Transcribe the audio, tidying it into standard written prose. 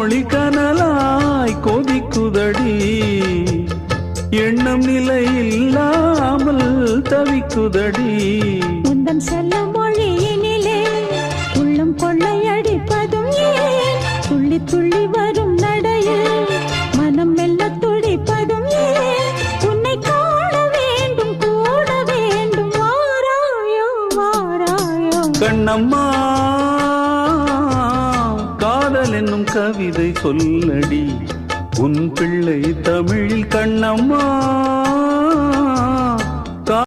மொழி கனலாய் கொதிக்குதடி எண்ணம் நிலை இல்லாமல் தவிக்குதடி உந்தன் செல்ல மொழியினிலே உள்ளம் கொள்ளையடிப்பதும் ஏன் துள்ளி துள்ளி வரும் நடையில் மனம் மெல்ல துடிப்பதும் ஏன் உன்னை காண வேண்டும் கூட வேண்டும் வாராயோ வாராயோ கண்ணம்மா காதல் என்னும் கவிதை சொல்லடி உன் பிள்ளை தமிழில் கண்ணம்மா